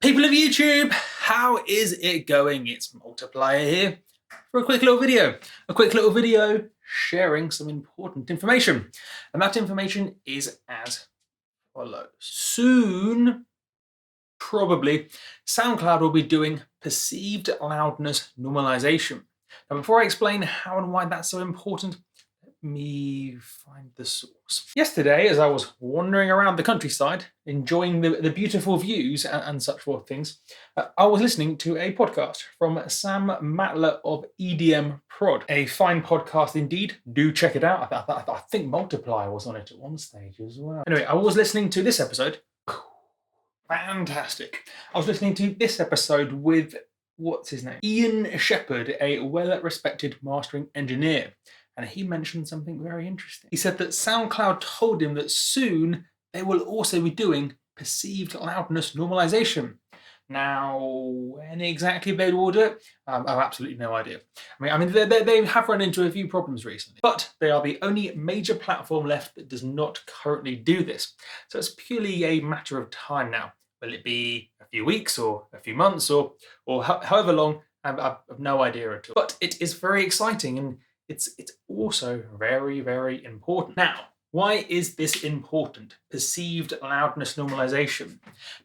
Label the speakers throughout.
Speaker 1: People of YouTube, how is it going? It's Multiplier here for a quick little video sharing some important information. And that information is as follows. Soon, probably, SoundCloud will be doing perceived loudness normalization. Now, before I explain how and why that's so important, me find the source. Yesterday, as I was wandering around the countryside, enjoying the beautiful views and such forth things, I was listening to a podcast from Sam Matler of EDM Prod. A fine podcast indeed. Do check it out. I think Multiplier was on it at one stage as well. Anyway, I was listening to this episode. Fantastic. I was listening to this episode with, what's his name? Ian Shepherd, a well-respected mastering engineer. And he mentioned something very interesting. He said that SoundCloud told him that soon they will also be doing perceived loudness normalization. Now, when exactly they will do it, I have absolutely no idea. I mean, they have run into a few problems recently, but they are the only major platform left that does not currently do this. So it's purely a matter of time now. Will it be a few weeks or a few months or however long? I have no idea at all. But it is very exciting and it's also very, very important. Now, why is this important? Perceived loudness normalization.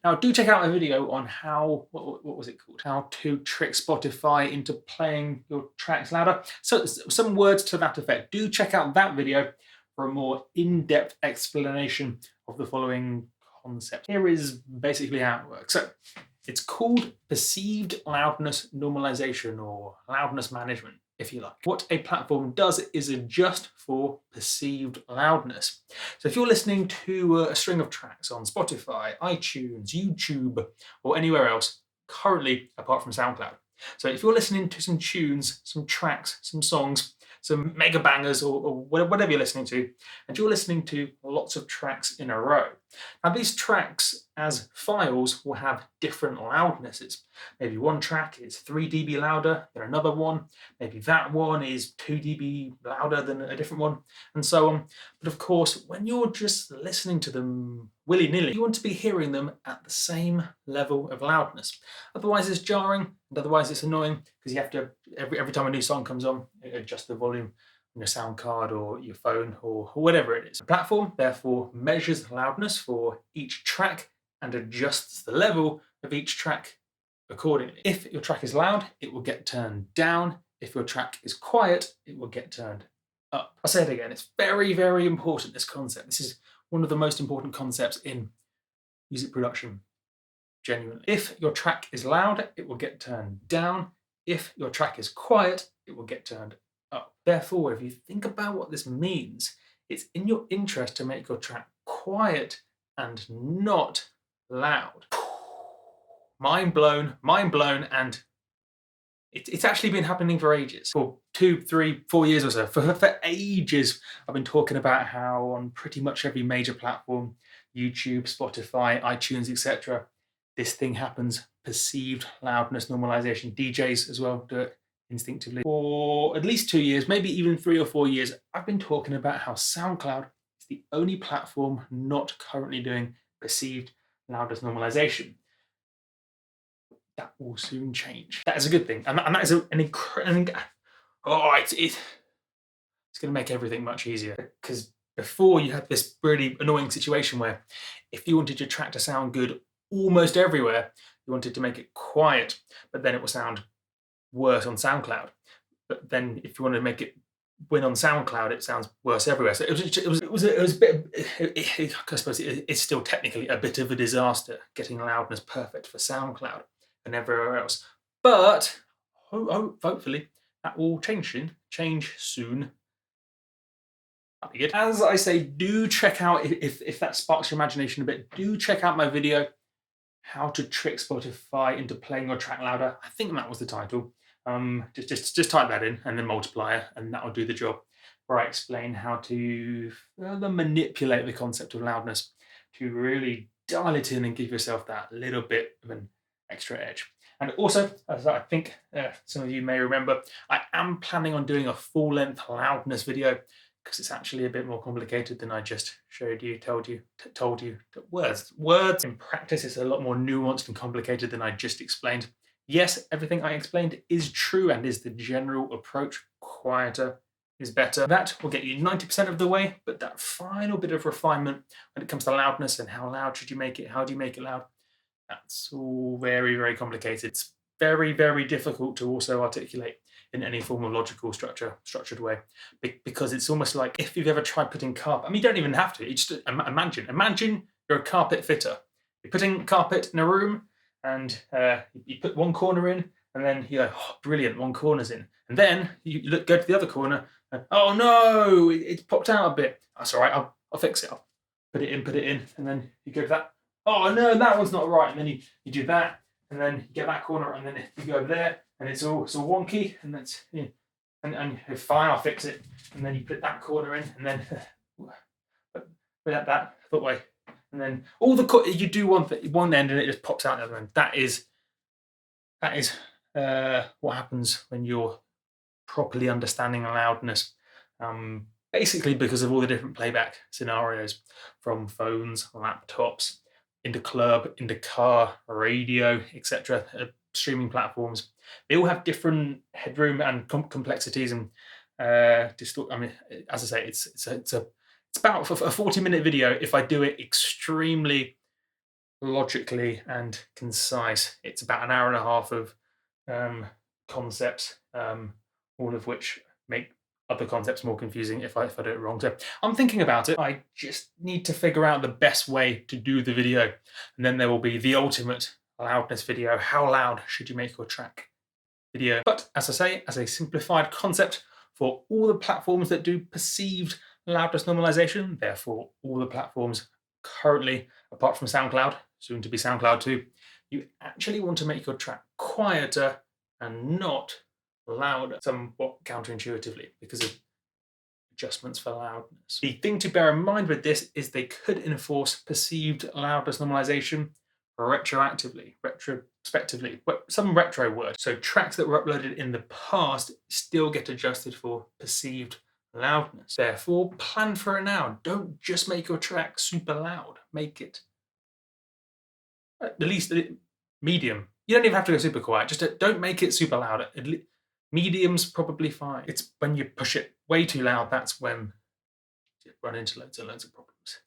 Speaker 1: Now, do check out my video on how, what was it called? How to trick Spotify into playing your tracks louder. So some words to that effect. Do check out that video for a more in-depth explanation of the following concept. Here is basically how it works. So it's called perceived loudness normalization or loudness management, if you like. What a platform does is adjust for perceived loudness. So if you're listening to a string of tracks on Spotify, iTunes, YouTube, or anywhere else, currently apart from SoundCloud. So if you're listening to some tunes, some tracks, some songs, some mega bangers or whatever you're listening to, and you're listening to lots of tracks in a row. Now these tracks as files will have different loudnesses. Maybe one track is 3 dB louder than another one. Maybe that one is 2 dB louder than a different one, and so on. But of course, when you're just listening to them willy-nilly, you want to be hearing them at the same level of loudness. Otherwise it's jarring, and otherwise it's annoying, because you have to, every time a new song comes on, adjust the volume on your sound card or your phone or whatever it is. The platform therefore measures the loudness for each track and adjusts the level of each track accordingly. If your track is loud, it will get turned down. If your track is quiet, it will get turned up. I'll say it again, it's very, very important, this concept. This is one of the most important concepts in music production, genuinely. If your track is loud, it will get turned down. If your track is quiet, it will get turned up. Therefore, if you think about what this means, it's in your interest to make your track quiet and not loud. Mind blown, and it's actually been happening for ages. For 2, 3, 4 years or so. For ages, I've been talking about how on pretty much every major platform, YouTube, Spotify, iTunes, etc., this thing happens. Perceived loudness normalization. DJs as well do it instinctively. For at least 2 years, maybe even 3 or 4 years, I've been talking about how SoundCloud is the only platform not currently doing perceived loudness normalization. That will soon change. That is a good thing, and that is it's going to make everything much easier. Because before you had this really annoying situation where if you wanted your track to sound good almost everywhere, you wanted to make it quiet, but then it will sound worse on SoundCloud. But then if you want to make it win on SoundCloud, it sounds worse everywhere. So it was a bit. I suppose it's still technically a bit of a disaster getting loudness perfect for SoundCloud and everywhere else. But hopefully that will change soon. That'd be good. As I say, do check out, if that sparks your imagination a bit, do check out my video, How to Trick Spotify into Playing Your Track Louder. I think that was the title. Just type that in and then multiplier, and that will do the job, where I explain how to further manipulate the concept of loudness to really dial it in and give yourself that little bit of an extra edge. And also, as I think some of you may remember, I am planning on doing a full-length loudness video because it's actually a bit more complicated than I just showed you, told you. Words in practice, it's a lot more nuanced and complicated than I just explained. Yes, everything I explained is true and is the general approach. Quieter is better. That will get you 90% of the way, but that final bit of refinement when it comes to loudness and how loud should you make it, how do you make it loud, that's all very, very complicated. It's very, very difficult to also articulate in any form of logical structured way, because it's almost like if you've ever tried putting carpet, I mean, you don't even have to, you just imagine you're a carpet fitter. You're putting carpet in a room and you put one corner in and then you're like, oh, brilliant, one corner's in. And then you go to the other corner and, oh no, it's popped out a bit. That's all right, I'll fix it. I'll put it in, and then you go to that. Oh no, that one's not right. And then you do that, and then you get that corner, and then you go over there, and it's all wonky, and that's, yeah. And fine, I'll fix it. And then you put that corner in, and then put that footway, and then all you do one end, and it just pops out the other end. That is what happens when you're properly understanding loudness. Basically because of all the different playback scenarios, from phones, laptops, into club, into car, radio, etc., streaming platforms. They all have different headroom and complexities and I mean, as I say, it's about a 40-minute video if I do it extremely logically and concise. It's about an hour and a half of concepts, all of which make other concepts more confusing if I do it wrong. So I'm thinking about it. I just need to figure out the best way to do the video. And then there will be the ultimate loudness video. How loud should you make your track video? But as I say, as a simplified concept for all the platforms that do perceived loudness normalization, therefore all the platforms currently, apart from SoundCloud, soon to be SoundCloud 2, you actually want to make your track quieter and not louder, somewhat counterintuitively because of adjustments for loudness. The thing to bear in mind with this is they could enforce perceived loudness normalization retrospectively, some retro word. So tracks that were uploaded in the past still get adjusted for perceived loudness. Therefore, plan for it now. Don't just make your track super loud. Make it at least medium. You don't even have to go super quiet. Just don't make it super loud. Medium's probably fine. It's when you push it way too loud, that's when you run into loads of problems.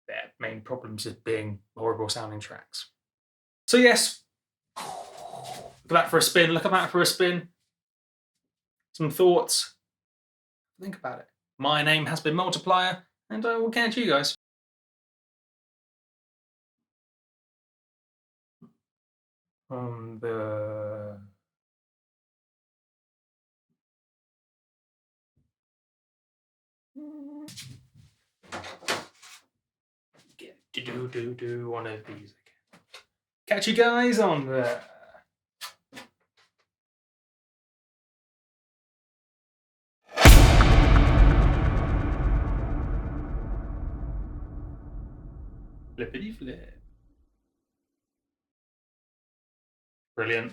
Speaker 1: Their main problems is being horrible sounding tracks. So yes, look at that for a spin. Look at that for a spin. Some thoughts. Think about it. My name has been Multiplier, and I will catch you guys. On the do one of these again. Catch you guys on the flippity flip. Brilliant.